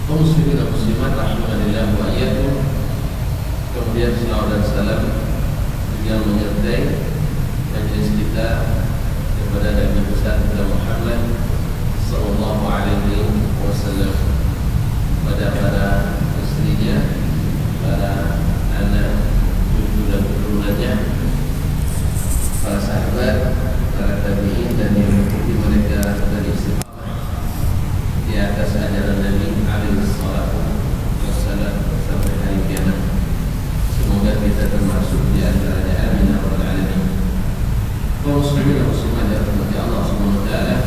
kaum muslimin dan muslimat rahimanillah wa iyyakum. Kemudian salawat dan salam yang menyertai majelis kita kepada Nabi besar kita Muhammad sallallahu alaihi wasallam, pada para istrinya, para anak, cucu dan keturunannya, para sahabat, para tabi'in dan yang mengikuti mereka dari istiqamah di atas ajaran Nabi alaihi salatu wassalam sampai hari kiamat. Semoga kita termasuk di antaranya, amin ya rabbal alamin. Kaum muslimin dan muslimat yang dirahmati Allah Subhanahu wa taala,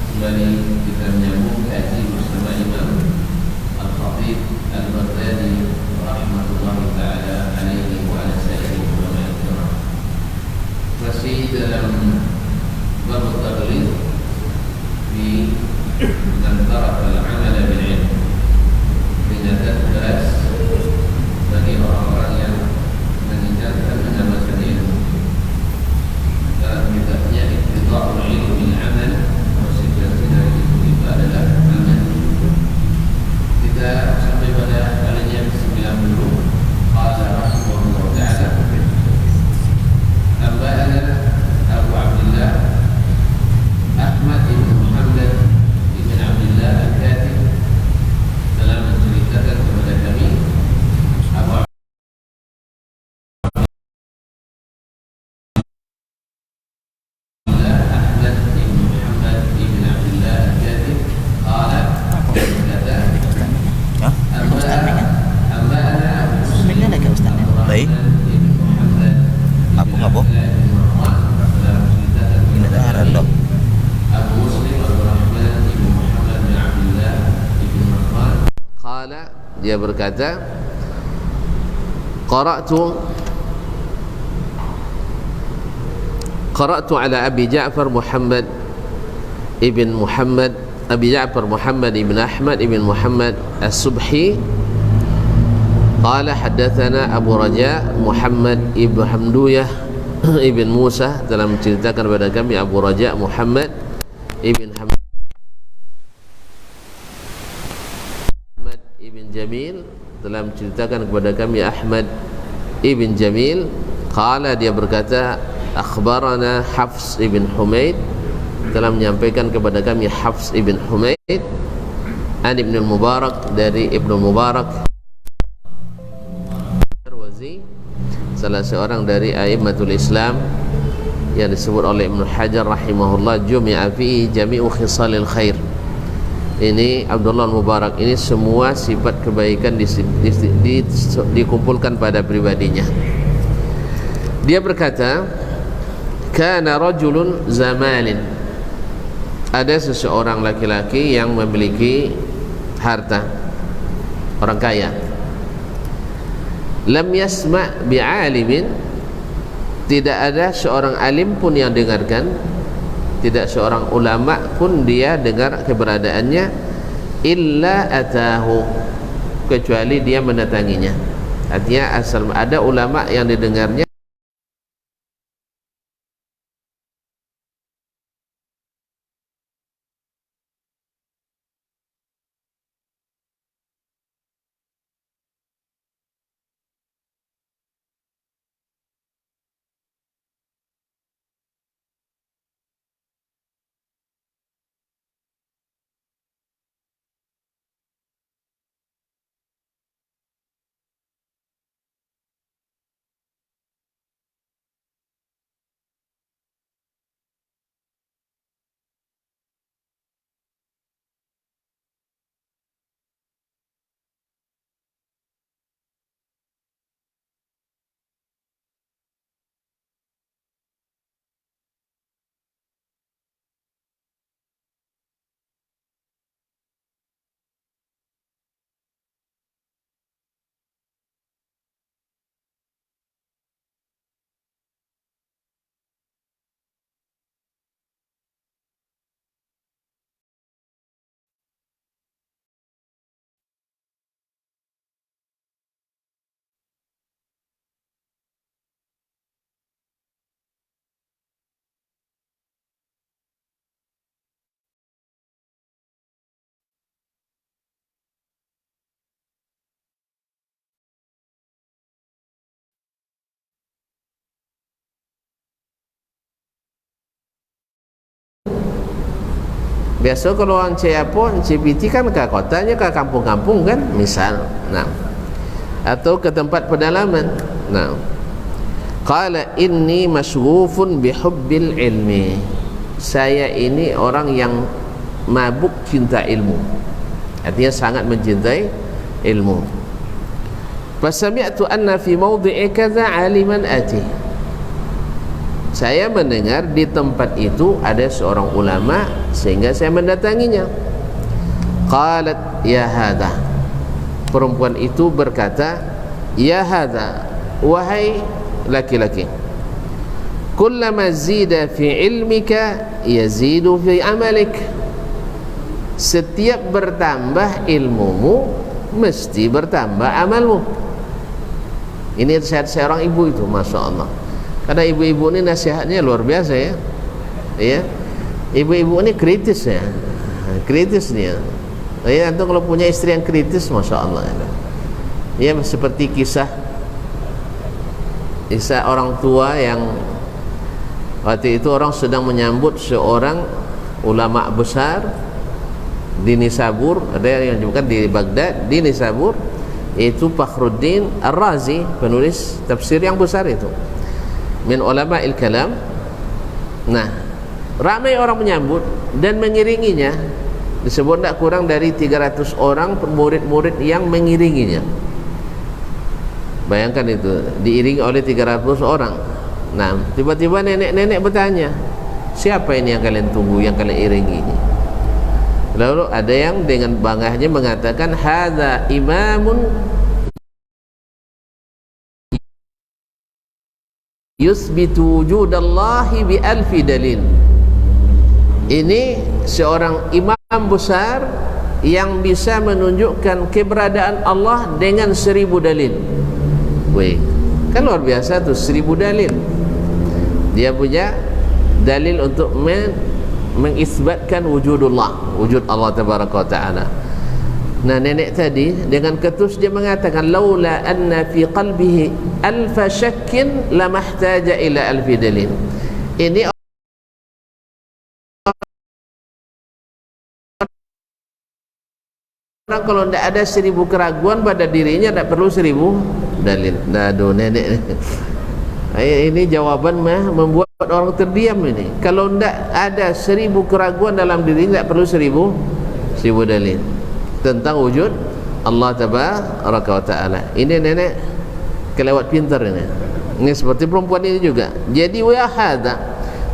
kembali kita menyambung kaji bersama Imam Al-Khatib Al-Baghdadi rahmatullahi taala alaihi wa ala sayyidil ulama al-kiram. Masih dalam bab taghlid di antara al-amal bil ilm, peringatan keras bagi orang-orang yang meninggalkan mengamalkan ilmu. Dalam kitabnya Iqtida'ul Ilmi bil Amal, konsekuensi dari itu adalah amal. Kita sampai pada kalinya 90. Qala rahimahullah ta'ala, Amba'ana Abu Abdullah Ahmad ibn Muhammad ibn Abdullah Al-Katib telah menceritakan kepada kami Abu Abdullah Ahmad ibn Muhammad ibn Abdullah Al-Katib qala, berkata, Amba'ana Abu Muslim Baik. ibn Muhammad Apa? Ini daharan dong. Abu Muslim Abdurrahman ibn Muhammad bin Abdullah ibn Marwan qala, dia berkata, Qara'tu ala Abi Ja'far Muhammad ibn Muhammad Abi Ja'far Muhammad ibn Ahmad ibn Muhammad As-Subhi qala haddatsana Abu Raja Muhammad ibn Hamduyah ibn Musa, telah menceritakan kepada kami Abu Raja Muhammad ibn Hamad ibn Jamil, telah menceritakan kepada kami Ahmad ibn Jamil. Qala, dia berkata, akhbarana Hafs ibn Humaid, telah menyampaikan kepada kami Hafs ibn Humaid an Ibn Mubarak, dari Ibn Mubarak Marwazi, salah seorang dari a'immatul Islam yang disebut oleh Ibnu Hajar rahimahullah jumi'a fi jami'u khisalil khair. Ini Abdullah Mubarak ini semua sifat kebaikan dikumpulkan pada pribadinya. Dia berkata, kana rajulun zamanin, ada seseorang laki-laki yang memiliki harta, orang kaya. Lam yasma' bi'alimin, tidak ada seorang alim pun yang dengarkan, tidak seorang ulama pun dia dengar keberadaannya, illa atahu, kecuali dia mendatanginya. Artinya asal ada ulama yang didengarnya, Biasa kalau orang CPT kan ke kotanya, ke kampung-kampung kan, misal. Nah, atau ke tempat pedalaman. Nah, qala inni masghufun bihubbil ilmi. Saya ini orang yang mabuk cinta ilmu. Artinya sangat mencintai ilmu. Fasami'tu anna fi mawdi'i kadza 'aliman ati. Saya mendengar di tempat itu ada seorang ulama, sehingga saya mendatanginya. Qalat ya hadha. Perempuan itu berkata, ya hadha, wahai laki-laki, kullama zida fi ilmika yazidu fi amalik. Setiap bertambah ilmumu mesti bertambah amalmu. Ini nasihat seorang ibu itu, Masya Allah. Karena ibu-ibu ini nasihatnya luar biasa ya. Ya, ibu-ibu ini kritis ya, kritis nih. Ya, antum kalau punya istri yang kritis, Masya Allah. Ya, seperti kisah orang tua yang waktu itu orang sedang menyambut seorang ulama besar di Nisabur, ada yang bukan di Baghdad, di Nisabur, itu Fakhruddin Ar-Razi, penulis tafsir yang besar itu, min ulama il-kalam. Nah, ramai orang menyambut dan mengiringinya, disebut tak kurang dari 300 orang murid-murid yang mengiringinya. Bayangkan itu, diiringi oleh 300 orang. Nah, tiba-tiba nenek-nenek bertanya, siapa ini yang kalian tunggu, yang kalian iringi ini? Lalu ada yang dengan banggahnya mengatakan, hadza imamun yusbitu wujudallahi bi alfi dalil. Ini seorang imam besar yang bisa menunjukkan keberadaan Allah dengan 1000 dalil. Wih, kan luar biasa tuh, 1000 dalil. Dia punya dalil untuk mengisbatkan wujudullah, wujud Allah tabaraka wa ta'ala. Nah, nenek tadi dengan ketus dia mengatakan, laula anna fi qalbihi alfa syakkin lamahtaja ila alfi dalil. Ini orang kalau tidak ada 1000 keraguan pada dirinya, tidak perlu 1000 dalil. Nah, aduh nenek ini jawaban membuat orang terdiam ini. Kalau tidak ada 1000 keraguan dalam dirinya, tidak perlu 1000 dalil tentang wujud Allah tabaraka wa ta'ala. Ini nenek kelewat pintar ini. Ini seperti perempuan ini juga. Jadi wa hadza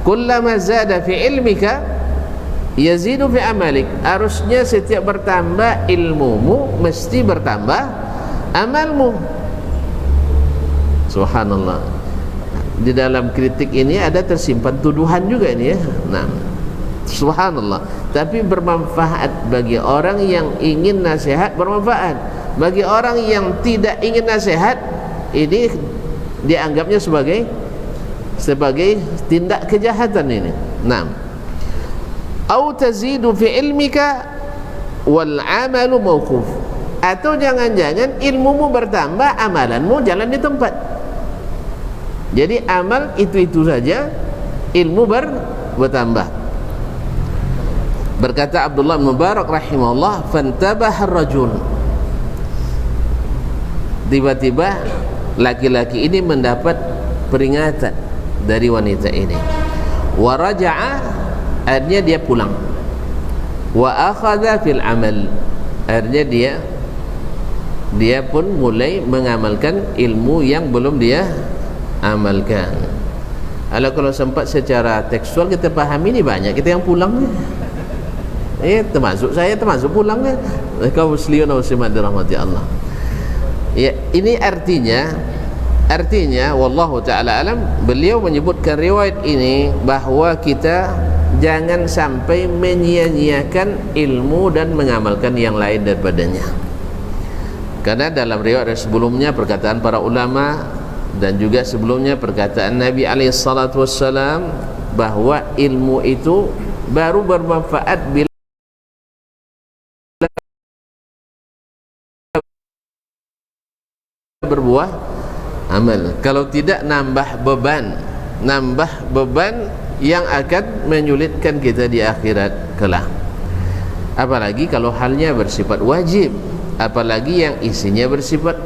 kullama zada fi ilmika yazidu fi amalik. Harusnya setiap bertambah ilmumu mesti bertambah amalmu. Subhanallah. Di dalam kritik ini ada tersimpan tuduhan juga ini ya. Nah, subhanallah. Tapi bermanfaat bagi orang yang ingin nasihat, bermanfaat. Bagi orang yang tidak ingin nasihat, ini dianggapnya sebagai tindak kejahatan ini. Nah, au tazidu fi ilmika wal amalu mauquf. Atau jangan-jangan ilmumu bertambah, amalanmu jalan di tempat. Jadi amal itu saja, ilmu bertambah. Berkata Abdullah bin Mubarak rahimahullah, fantabaha ar-rajul. Tiba-tiba laki-laki ini mendapat peringatan dari wanita ini. Wa raja'a, akhirnya dia pulang. Wa akhadha fil amal, akhirnya dia pun mulai mengamalkan ilmu yang belum dia amalkan. Kalau sempat secara tekstual kita pahami, ini banyak kita yang pulang nih. Termasuk saya, termasuk pulang nih. Kaum muslimin wa muslimat dirahmati Allah. Ya, ini artinya wallahu taala alam, beliau menyebutkan riwayat ini bahwa kita jangan sampai menyia-nyiakan ilmu dan mengamalkan yang lain daripadanya. Karena dalam riwayat sebelumnya perkataan para ulama dan juga sebelumnya perkataan Nabi alaihi salatu wassalam bahwa ilmu itu baru bermanfaat bila berbuah amal. Kalau tidak nambah beban yang akan menyulitkan kita di akhirat kelak. apalagi kalau halnya bersifat wajib, apalagi yang isinya bersifat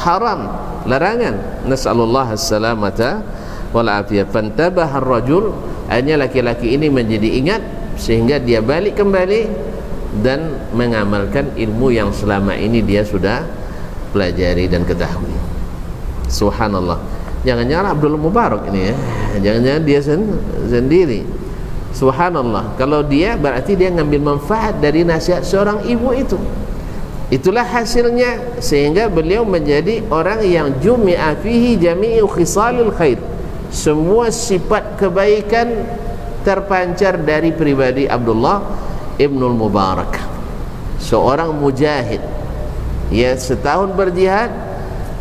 haram, larangan. Nas'alullah as-salamata wal afiyah. Fantabaha ar-rajul, hanya laki-laki ini menjadi ingat sehingga dia balik kembali dan mengamalkan ilmu yang selama ini dia sudah pelajari dan ketahui. Subhanallah. Jangan-jangan Abdul Mubarak ini ya, jangan-jangan dia sendiri. Subhanallah. Kalau dia berarti dia ngambil manfaat dari nasihat seorang ibu itu. Itulah hasilnya, sehingga beliau menjadi orang yang jumi'a fihi jami'u khisalil khair. Semua sifat kebaikan terpancar dari pribadi Abdullah Ibnul Mubarak, seorang mujahid. Ya, setahun berjihad,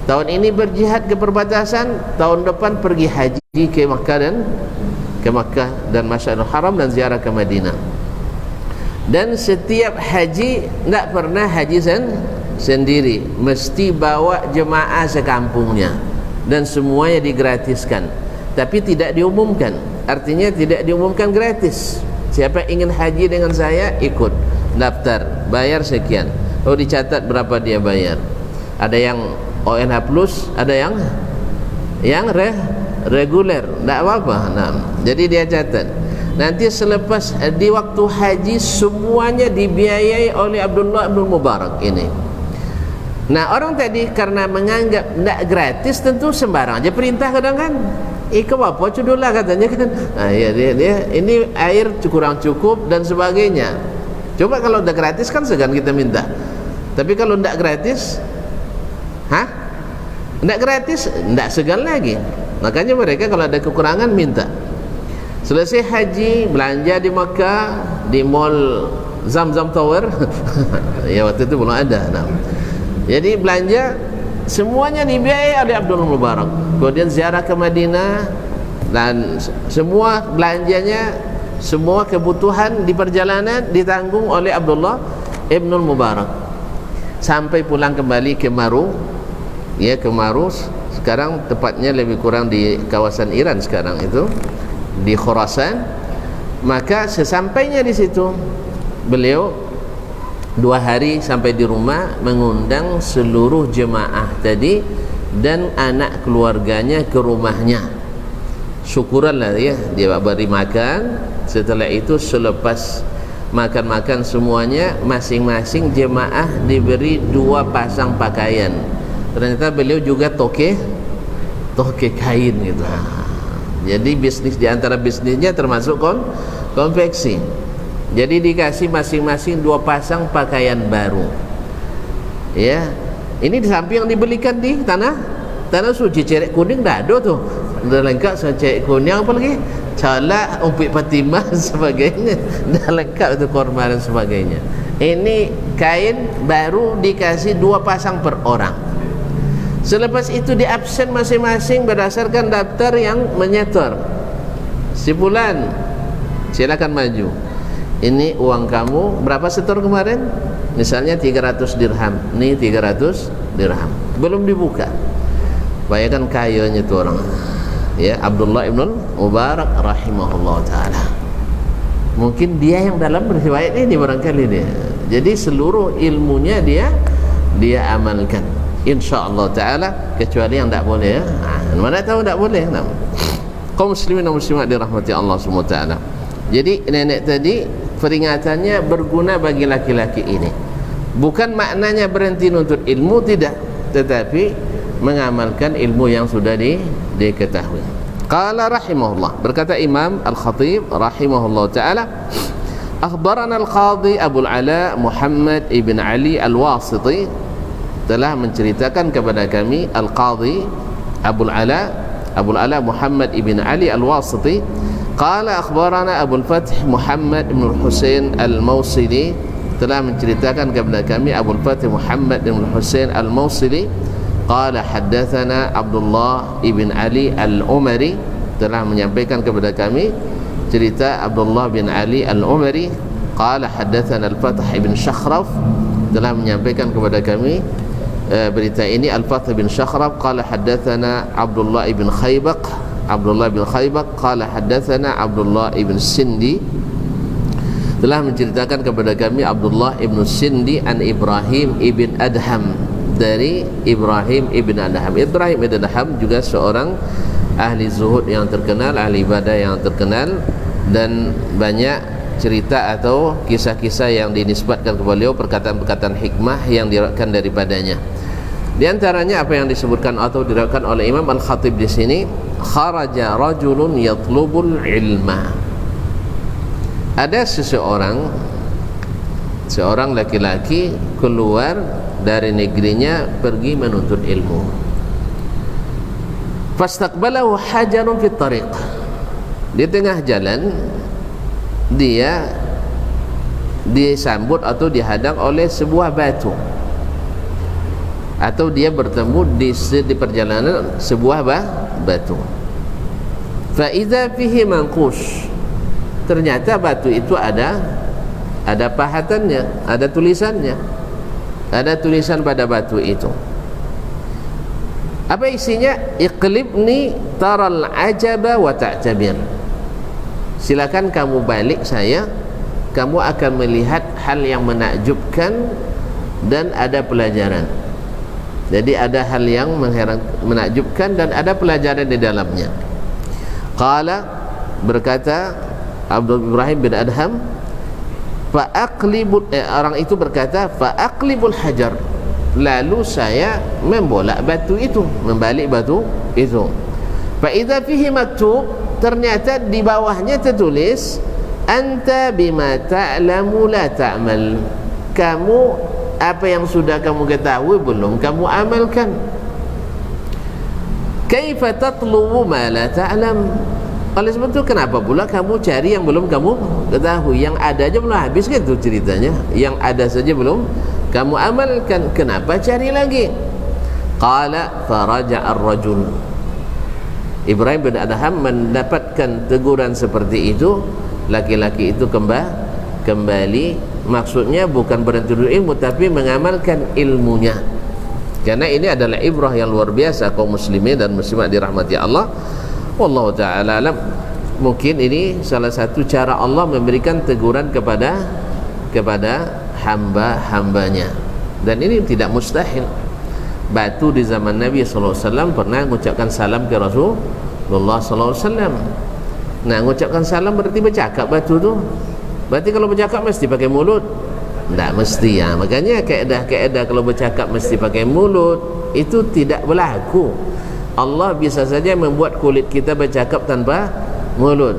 tahun ini berjihad ke perbatasan, tahun depan pergi haji ke Makkah dan Masjidil Haram dan ziarah ke Madinah. Dan setiap haji tidak pernah haji sendiri, mesti bawa jemaah sekampungnya, dan semuanya digratiskan, tapi tidak diumumkan. Artinya tidak diumumkan gratis. Siapa ingin haji dengan saya, ikut, daftar, bayar sekian. Oh, dicatat berapa dia bayar. Ada yang ONH plus, ada yang reguler, tidak apa-apa. Nah, jadi dia catat. Nanti selepas di waktu haji semuanya dibiayai oleh Abdullah bin Mubarak ini. Nah, orang tadi karena menganggap tidak gratis, tentu sembarang aja perintah kadang kan. Iko apa cudulah katanya kan. Nah, ya dia ini air kurang cukup dan sebagainya. Coba kalau udah gratis kan segan kita minta. Tapi kalau tidak gratis, tidak gratis, tidak segan lagi. Makanya mereka kalau ada kekurangan minta. Selesai haji, belanja di Makkah, di mall Zamzam Tower. Ya, waktu itu belum ada. Nah, jadi belanja semuanya dibiayai oleh Abdul Mubarak. Kemudian ziarah ke Madinah, dan semua belanjanya, semua kebutuhan di perjalanan ditanggung oleh Abdullah Ibnul Mubarak. Sampai pulang kembali ke Maru, ya, ke Maru. Sekarang tepatnya lebih kurang di kawasan Iran sekarang itu, di Khurasan. Maka sesampainya di situ, beliau 2 hari sampai di rumah, mengundang seluruh jemaah tadi dan anak keluarganya ke rumahnya. Syukuranlah ya, dia beri makan. Setelah itu selepas makan-makan semuanya, masing-masing jemaah diberi 2 pasang pakaian. Ternyata beliau juga toke kain gitu. Jadi bisnis, di antara bisnisnya termasuk konveksi. Jadi dikasih masing-masing 2 pasang pakaian baru. Ya, ini di samping yang dibelikan di tanah suci. Cerek kuning dah ada tuh, udah lengkap. Cerek kuning apa lagi, calak, umpit patimah sebagainya, dah lengkap itu, korma dan sebagainya. Ini kain baru dikasih 2 pasang per orang. Selepas itu di absen masing-masing berdasarkan daftar yang menyetor. Si fulan, silakan maju. Ini uang kamu berapa setor kemarin? Misalnya 300 dirham. Ini 300 dirham. Belum dibuka. Bayangkan kayanya itu orang. Ya, Abdullah Ibn Mubarak rahimahullah ta'ala. Mungkin dia yang dalam riwayat ini barangkali dia. Jadi seluruh ilmunya dia amalkan, insyaallah ta'ala, kecuali yang tak boleh ya. Mana tahu tak boleh. Kaum muslimin dan muslimat dirahmati Allah SWT. Jadi nenek tadi peringatannya berguna bagi laki-laki ini. Bukan maknanya berhenti nuntut ilmu, tidak, tetapi mengamalkan ilmu yang sudah diketahui. Qala rahimahullah, berkata Imam Al-Khatib rahimahullah ta'ala, akhbarana Al-Qadhi Abul Ala Muhammad ibn Ali Al-Wasiti, telah menceritakan kepada kami Al-Qadhi Abul Ala Muhammad ibn Ali Al-Wasiti. Qala akhbarana Abul Fath Muhammad ibn Husain Al-Mawsili, telah menceritakan kepada kami Abul Fath Muhammad ibn Husain Al-Mawsili. Qala haddathana Abdullah ibn Ali Al-Umari, telah menyampaikan kepada kami cerita Abdullah bin Ali Al-Umari. Qala haddathana Al-Fath ibn Shakhraf, telah menyampaikan kepada kami berita ini Al-Fath bin Shakhraf. Qala haddathana Abdullah ibn Khaybaq, Abdullah bin Khaybaq. Qala haddathana Abdullah ibn Sindi. telah menceritakan kepada kami Abdullah ibn Sindi an Ibrahim ibn Adham, dari Ibrahim ibn Adham. Ibrahim ibn Adham juga seorang ahli zuhud yang terkenal, ahli ibadah yang terkenal, dan banyak cerita atau kisah-kisah yang dinisbatkan kepada beliau, perkataan-perkataan hikmah yang diriwayatkan daripadanya. Di antaranya apa yang disebutkan atau diriwayatkan oleh Imam Al-Khatib di sini, kharaja rajulun yatlubul ilma. Ada seorang laki-laki keluar dari negerinya pergi menuntut ilmu. Fastaqbalahu hajarun fit tariq. Di tengah jalan dia disambut atau dihadang oleh sebuah batu, atau dia bertemu di perjalanan sebuah batu. Fa idza fihi manqush. Ternyata batu itu ada pahatannya, ada tulisannya. Ada tulisan pada batu itu. Apa isinya? Iqlibni taral ajaba wa ta'tabir. Silakan kamu balik saya, kamu akan melihat hal yang menakjubkan dan ada pelajaran. Jadi ada hal yang menakjubkan dan ada pelajaran di dalamnya. Qala, berkata Abdul Ibrahim bin Adham, orang itu berkata, fa'aqlibul hajar, lalu saya membolak batu itu, membalik batu itu. Fa idza fihi maktub, ternyata di bawahnya tertulis, anta bima ta'lamu la ta'mal. Kamu apa yang sudah kamu ketahui belum kamu amalkan. Kaifa tatlubu ma la ta'lam. Oleh sebab itu kenapa pula kamu cari yang belum kamu ketahui? Yang ada aja belum habis kan itu ceritanya. Yang ada saja belum kamu amalkan, kenapa cari lagi? Qala faraja'a ar-rajul. Ibrahim bin Adham mendapatkan teguran seperti itu, laki-laki itu kembali, maksudnya bukan berhenti ilmu tapi mengamalkan ilmunya. Karena ini adalah ibrah yang luar biasa kaum muslimin dan muslimat dirahmati Allah. Wallahu ta'ala alam. Mungkin ini salah satu cara Allah memberikan teguran kepada hamba-hambanya, dan ini tidak mustahil. Batu di zaman Nabi SAW pernah mengucapkan salam ke Rasulullah SAW. Nah, mengucapkan salam berarti bercakap batu tu. Berarti kalau bercakap mesti pakai mulut? Tak mesti ya. Makanya kaedah kalau bercakap mesti pakai mulut, itu tidak berlaku. Allah bisa saja membuat kulit kita bercakap tanpa mulut.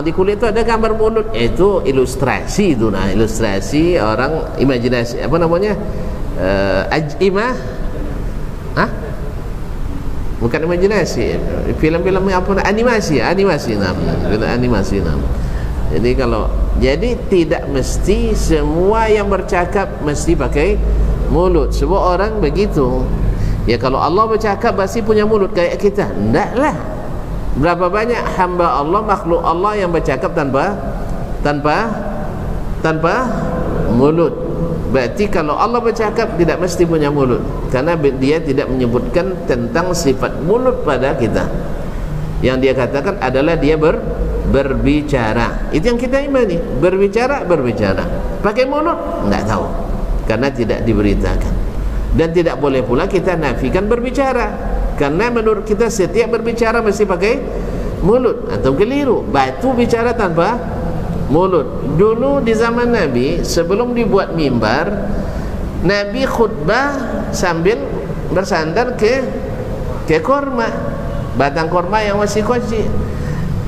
Di kulit itu ada gambar mulut, itu ilustrasi itu. Nah, ilustrasi orang imajinasi, apa namanya? Bukan imajinasi, film-film apa? Animasi. Jadi tidak mesti semua yang bercakap mesti pakai mulut. Semua orang begitu. Ya, kalau Allah bercakap pasti punya mulut kayak kita. Tidaklah. Berapa banyak hamba Allah, makhluk Allah yang bercakap tanpa mulut. Berarti kalau Allah bercakap tidak mesti punya mulut, karena dia tidak menyebutkan tentang sifat mulut pada kita. Yang dia katakan adalah dia berbicara. Itu yang kita imani. Berbicara. Pakai mulut? Tidak tahu, karena tidak diberitakan. Dan tidak boleh pula kita nafikan berbicara, karena menurut kita setiap berbicara mesti pakai mulut, atau keliru. Batu bicara tanpa mulut. Dulu di zaman Nabi, sebelum dibuat mimbar, Nabi khutbah sambil bersandar ke korma, batang korma yang masih kecil.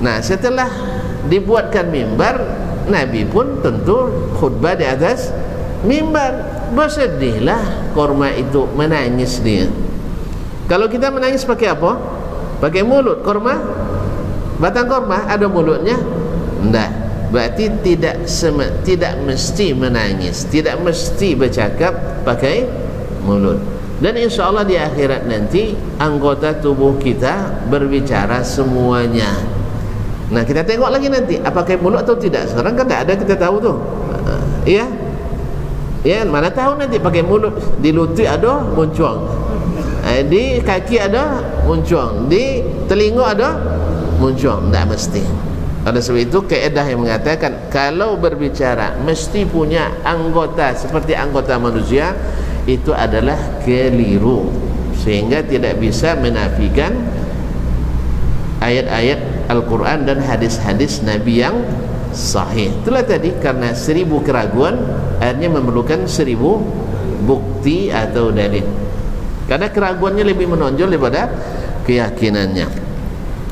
Nah, setelah dibuatkan mimbar, Nabi pun tentu khutbah di atas mimbar. Bersedihlah korma itu, menangis dia. Kalau kita menangis pakai apa? Pakai mulut. Korma, batang korma ada mulutnya? Tidak. Berarti tidak mesti menangis, tidak mesti bercakap pakai mulut. Dan insya Allah di akhirat nanti anggota tubuh kita berbicara semuanya. Nah, kita tengok lagi nanti apa pakai mulut atau tidak. Sekarang kan tidak ada, kita tahu tuh. Iya. Ya, mana tahu nanti pakai mulut. Di lutut ada muncuang, di kaki ada muncuang, di telinga ada muncuang. Tak mesti. Oleh sebab itu kaedah yang mengatakan kalau berbicara mesti punya anggota seperti anggota manusia, itu adalah keliru, sehingga tidak bisa menafikan ayat-ayat Al-Quran dan hadis-hadis Nabi yang sahih. Itulah tadi, karena 1000 keraguan akhirnya memerlukan 1000 bukti atau dalil, karena keraguannya lebih menonjol daripada keyakinannya.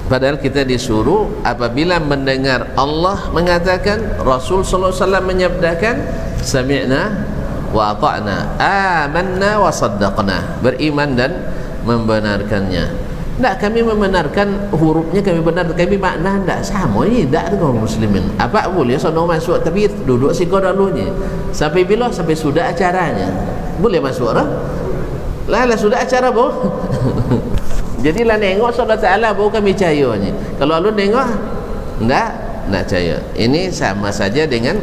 Padahal kita disuruh apabila mendengar Allah mengatakan, Rasul sallallahu alaihi wasallam menyabdakan, sami'na wa ata'na, amanna wa saddaqna, beriman dan membenarkannya. Tak, kami membenarkan hurufnya, kami benar, kami makna tak sama ni, tak ada kaum muslimin. Apa boleh sono masuk tapi duduk siko dulunya. Sampai bila? Sampai sudah acaranya. Boleh masuk lah. Lah sudah acara boh. Jadi lah nengok Allah Ta'ala baru kami cahayanya. Kalau lu nengok tak cahaya. Ini sama saja dengan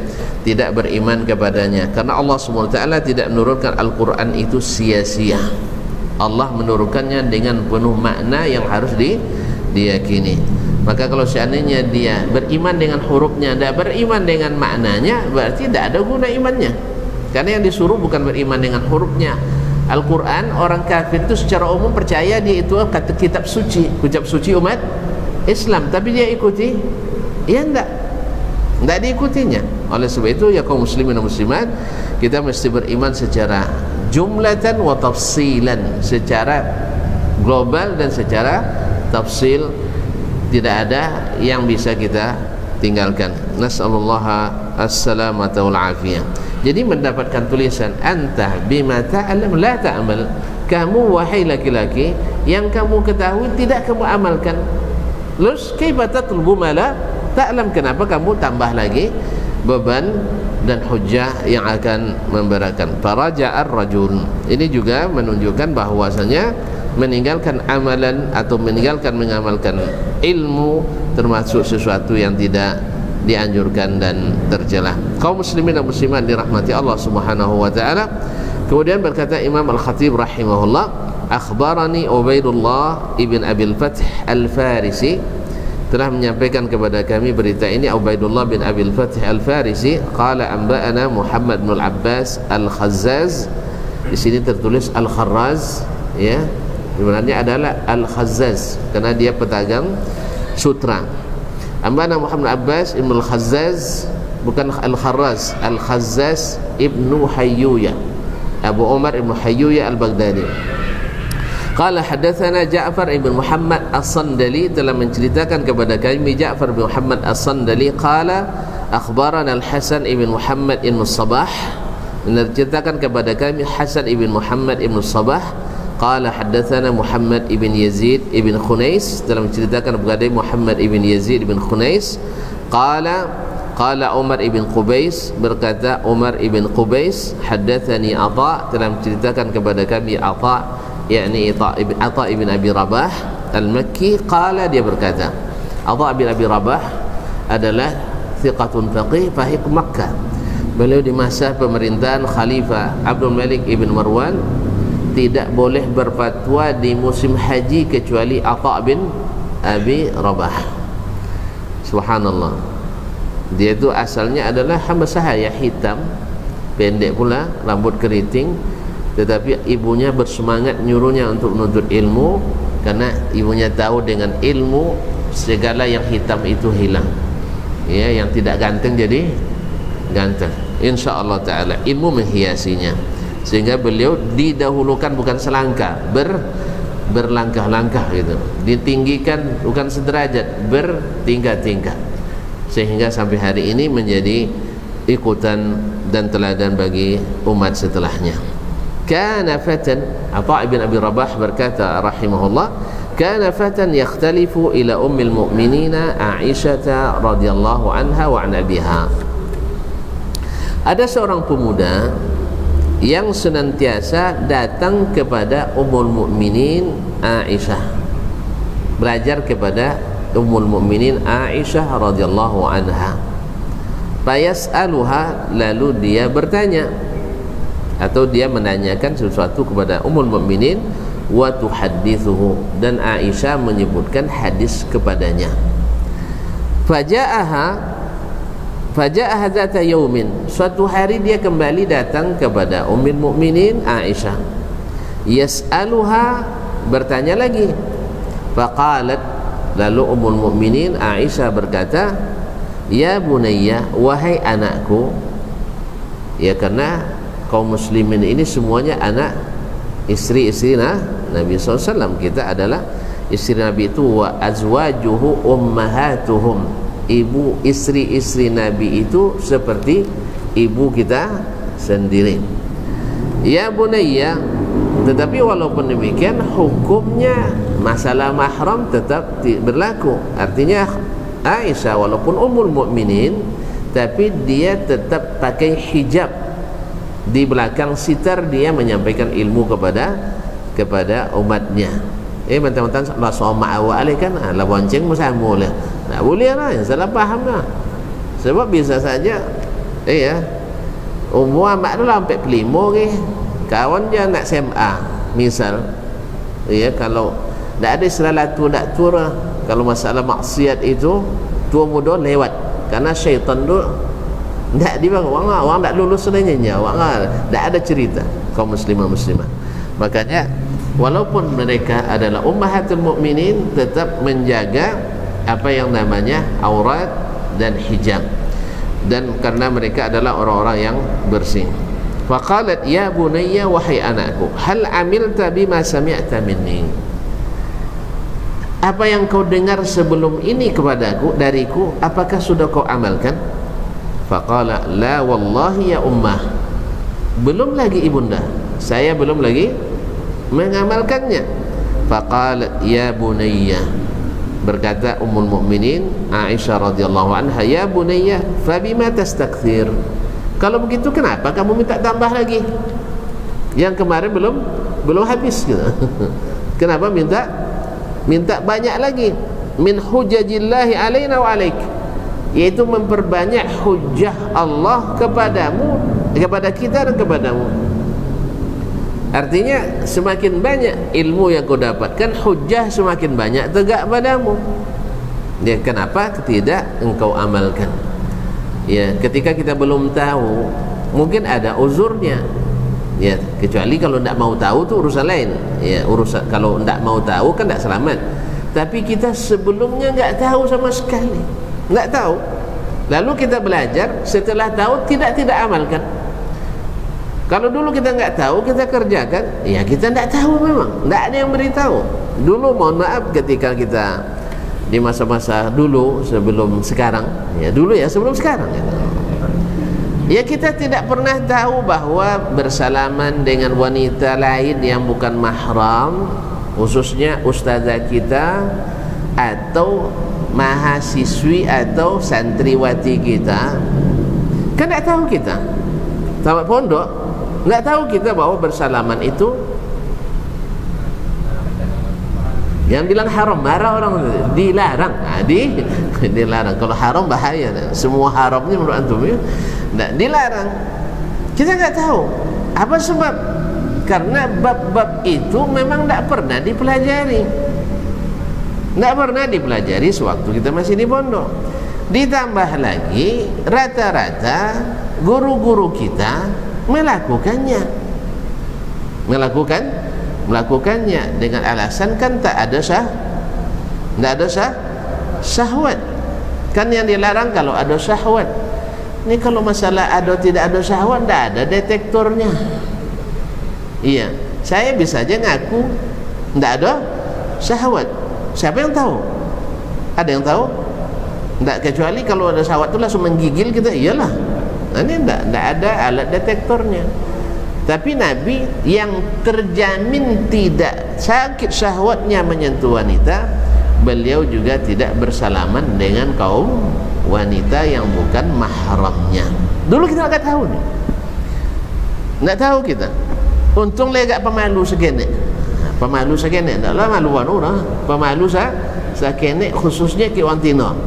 tidak beriman kepadanya, karena Allah SWT tidak menurunkan Al-Quran itu sia-sia. Allah menurunkannya dengan penuh makna yang harus diyakini. Maka kalau seandainya dia beriman dengan hurufnya, tidak beriman dengan maknanya, berarti tidak ada guna imannya. Karena yang disuruh bukan beriman dengan hurufnya. Al-Quran, orang kafir itu secara umum percaya dia itu kata kitab suci umat Islam, tapi dia ikuti? Ya enggak diikutinya. Oleh sebab itu ya kaum muslimin dan muslimat, kita mesti beriman secara jumlatan wa tafsilan, secara global dan secara tafsil. Tidak ada yang bisa kita tinggalkan. Nas'alullaha as-salamata wal afiyah. Jadi mendapatkan tulisan anta bima ta'lam la ta'mal, kamu wahai laki-laki yang kamu ketahui tidak kamu amalkan. Terus kaifa tatlubu ma la ta'lam, kenapa kamu tambah lagi beban dan hujjah yang akan memberatkan. Faraja'ar rajul, ini juga menunjukkan bahwasanya meninggalkan amalan atau meninggalkan mengamalkan ilmu termasuk sesuatu yang tidak dianjurkan dan tercela. Kaum muslimin dan muslimat dirahmati Allah Subhanahu wa taala. Kemudian berkata Imam Al-Khatib rahimahullah, akhbarani Ubaidullah ibn Abil Fath Al-Farisi, telah menyampaikan kepada kami berita ini Ubaidullah bin Abil Fath Al-Farisi, qala anba'ana Muhammad bin Al-Abbas Al-Khazzaz. Di sini tertulis Al-Kharraz, ya. Sebenarnya adalah Al-Khazzaz karena dia pedagang sutra. Ambana Muhammad Abbas Ibn Al-Khazzaz, bukan Al-Kharraz, Al-Khazzaz Ibnu Hayyuya, Abu Umar Ibnu Hayyuya Al-Baghdadi. Qala hadatsana Ja'far ibn Muhammad As-Sandali, telah menceritakan kepada kami Ja'far bin Muhammad As-Sandali, qala akhbarana Al-Hasan ibn Muhammad ibn Sabah, menceritakan kepada kami Hasan ibn Muhammad ibn Sabah, qala haddatsana Muhammad ibn Yazid ibn Khunais, telah menceritakan kepada Muhammad ibn Yazid ibn Khunais, qala Umar ibn Qubais, berkata Umar ibn Qubais, haddatsani Atha, telah menceritakan kepada kami Atha, yakni Atha ibn Abi Rabah Al-Makki, qala, dia berkata Atha ibn Abi Rabah adalah thiqatun faqih fahih Makkah. Beliau di masa pemerintahan Khalifah Abdul Malik ibn Marwan tidak boleh berfatwa di musim haji kecuali Atha bin Abi Rabah. Subhanallah. Dia itu asalnya adalah hamba sahaya, hitam, pendek pula, rambut keriting, tetapi ibunya bersemangat nyuruhnya untuk menuntut ilmu, karena ibunya tahu dengan ilmu segala yang hitam itu hilang. Ya, yang tidak ganteng jadi ganteng. Insyaallah taala ilmu menghiasinya. Sehingga beliau didahulukan bukan selangkah, berlangkah-langkah gitu, ditinggikan bukan sederajat, bertingkat-tingkat, sehingga sampai hari ini menjadi ikutan dan teladan bagi umat setelahnya. Kana fatan, Atha bin Abi Rabah berkata rahimahullah, kana fatan yakhtalifu ila ummil mu'minina Aisyah radhiyallahu anha wa an abiha. Ada seorang pemuda yang senantiasa datang kepada Ummul Mukminin Aisyah, belajar kepada Ummul Mukminin Aisyah radhiyallahu anha. Fayas'aluha, lalu dia bertanya atau dia menanyakan sesuatu kepada Ummul Mukminin, wa tuhaddithuhu, dan Aisyah menyebutkan hadis kepadanya. Faja'aha zata yaumin, suatu hari dia kembali datang kepada Ummul Mukminin Aisyah, yas'aluha, bertanya lagi. Faqalat, lalu Ummul Mukminin Aisyah berkata, ya bunayya, wahai anakku. Ya, karena kaum muslimin ini semuanya anak istri-istri Nabi SAW. Kita adalah istri Nabi itu, wa azwajuhu ummahatuhum, ibu istri-istri Nabi itu seperti ibu kita sendiri. Ya bunayya, tetapi walaupun demikian hukumnya masalah mahram tetap berlaku. Artinya Aisyah walaupun Ummul Mukminin, tapi dia tetap pakai hijab. Di belakang sitar dia menyampaikan ilmu kepada umatnya. Mentang-mentang Allah sama awal kan, lah bonceng bersama lah. Tak boleh lah, salah faham lah. Sebab bisa saja umur amat tu lah sampai pelimo ke, kawan dia nak SMA misal, kalau tak ada istilah latu tak tura, kalau masalah maksiat itu tua muda lewat, karena syaitan tu tak dibangun, orang tak lulus sebenarnya, orang tak ada cerita kaum muslimah. Makanya walaupun mereka adalah ummahatul mukminin, tetap menjaga apa yang namanya aurat dan hijab, dan karena mereka adalah orang-orang yang bersih. Faqalat ya bunayya, wahai anakku, hal amilta bima sami'ta minni, apa yang kau dengar sebelum ini kepadaku dariku, apakah sudah kau amalkan? Faqala la wallahi ya ummah, belum lagi ibunda, saya belum lagi mengamalkannya. Faqalat ya bunayya, berkata Ummul Mukminin Aisyah radhiyallahu anha, ya bunayya fabima tastakthir, kalau begitu kenapa kamu minta tambah lagi, yang kemarin belum habis gitu. Kenapa minta banyak lagi? Min hujajillahi alaina wa alaik, yaitu memperbanyak hujah Allah kepadamu, kepada kita dan kepadamu. Artinya semakin banyak ilmu yang kau dapatkan, hujah semakin banyak tegak padamu. Ya, kenapa tidak engkau amalkan? Ya, ketika kita belum tahu, mungkin ada uzurnya. Ya, kecuali kalau tidak mau tahu tu urusan lain. Ya, urusan kalau tidak mau tahu kan tidak selamat. Tapi kita sebelumnya enggak tahu sama sekali, enggak tahu. Lalu kita belajar, setelah tahu tidak amalkan. Kalau dulu kita enggak tahu, kita kerjakan, ya kita enggak tahu, memang enggak ada yang beritahu. Dulu mohon maaf, ketika kita di masa-masa dulu sebelum sekarang, ya dulu ya sebelum sekarang ya kita tidak pernah tahu bahwa bersalaman dengan wanita lain yang bukan mahram, khususnya ustazah kita atau mahasiswi atau santriwati kita, kan tak tahu kita. Tamat pondok tak tahu kita bahwa bersalaman itu, yang bilang haram, marah orang, dilarang. Dilarang. Kalau haram bahaya, semua haramnya menurut antum ya, dilarang. Kita tak tahu apa sebab, karena bab-bab itu memang tak pernah dipelajari. Tak pernah dipelajari sewaktu kita masih di pondok. Ditambah lagi rata-rata guru-guru kita melakukannya dengan alasan kan tak ada syahwat. Kan yang dilarang kalau ada syahwat. Ini kalau masalah ada tidak ada syahwat, tak ada detektornya. Iya, saya bisa aja ngaku tak ada syahwat. Siapa yang tahu? Ada yang tahu? Tak, kecuali kalau ada syahwat itu langsung menggigil kita, iyalah. Ini tak ada alat detektornya. Tapi Nabi yang terjamin tidak sakit syahwatnya menyentuh wanita, beliau juga tidak bersalaman dengan kaum wanita yang bukan mahramnya. Dulu kita tak tahu nih, tak tahu kita. Untung lega pemalu sekenek, taklah maluan orang, pemalu sekenek khususnya ke wantina,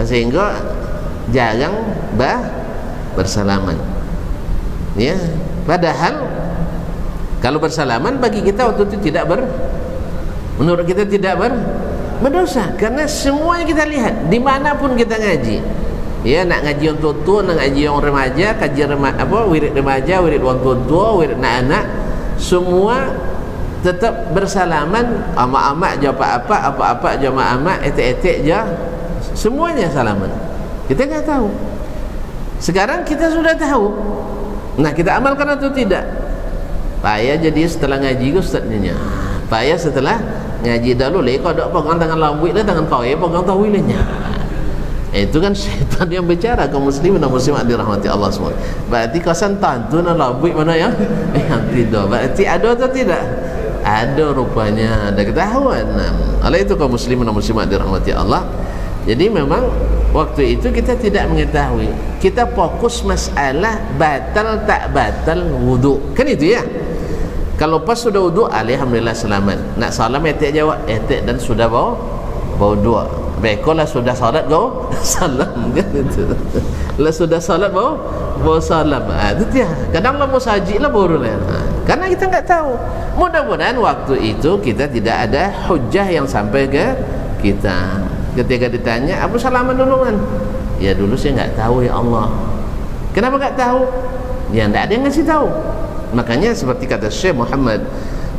sehingga jarang bersalaman. Ya, padahal kalau bersalaman bagi kita waktu itu menurut kita tidak Berdosa karena semuanya kita lihat dimanapun kita ngaji. Ya, nak ngaji orang tua, nak ngaji orang remaja, kaji wirid remaja, wirid orang tua, wirid anak-anak, semua tetap bersalaman. Amak-amak je apa-apa je amak-amak, etek-etek je, semuanya salaman. Kita enggak tahu. Sekarang kita sudah tahu. Nah, kita amalkan atau tidak? Payah jadi setelah ngaji ke ustaznya. Payah setelah ngaji dahulu le kau dak pegang tangan lambut le tangan kau pegang tawilnya. Itu kan syaitan yang bicara kaum muslimin dan muslimat dirahmati Allah semua. Berarti kau santan tu nak lambut mana yang tidak. Berarti ada atau tidak? Ada rupanya, ada ketahuan. Oleh itu kaum muslimin dan muslimat dirahmati Allah. Jadi memang waktu itu kita tidak mengetahui. Kita fokus masalah batal tak batal wudu. Kan itu ya. Kalau pas sudah wudu, alhamdulillah selamat. Nak salam etek jawab, etek dan sudah bau dua. Bekolah sudah salat kau salam kan itu. Lah sudah salat bau salam. Itu dia. Kadang lah mau saji lah baru lah. Karena kita enggak tahu. Mudah-mudahan waktu itu kita tidak ada hujah yang sampai ke kita. Ketika ditanya, apa salaman dulu kan? Ya dulu saya enggak tahu ya Allah. Kenapa enggak tahu? Ya enggak ada yang ngasih tahu. Makanya seperti kata Syekh Muhammad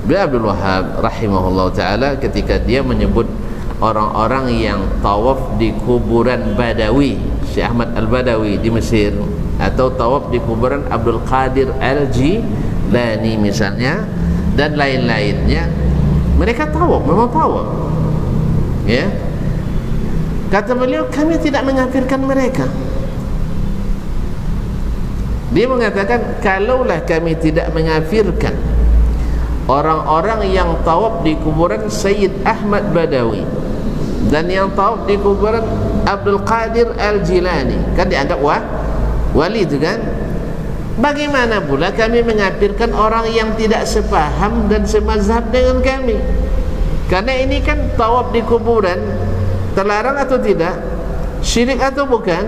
bin Abdul Wahhab rahimahullah ta'ala ketika dia menyebut orang-orang yang tawaf di kuburan Badawi, Syekh Ahmad Al-Badawi di Mesir, atau tawaf di kuburan Abdul Qadir Al-Jilani misalnya, dan lain-lainnya, mereka tawaf, memang tawaf ya. Kata beliau, kami tidak mengkafirkan mereka. Dia mengatakan, kalaulah kami tidak mengkafirkan orang-orang yang tawaf di kuburan Sayyid Ahmad Badawi dan yang tawaf di kuburan Abdul Qadir Al-Jilani, kan dianggap wali itu kan, bagaimana pula kami mengkafirkan orang yang tidak sepaham dan semazhab dengan kami? Karena ini kan tawaf di kuburan, terlarang atau tidak? Syirik atau bukan?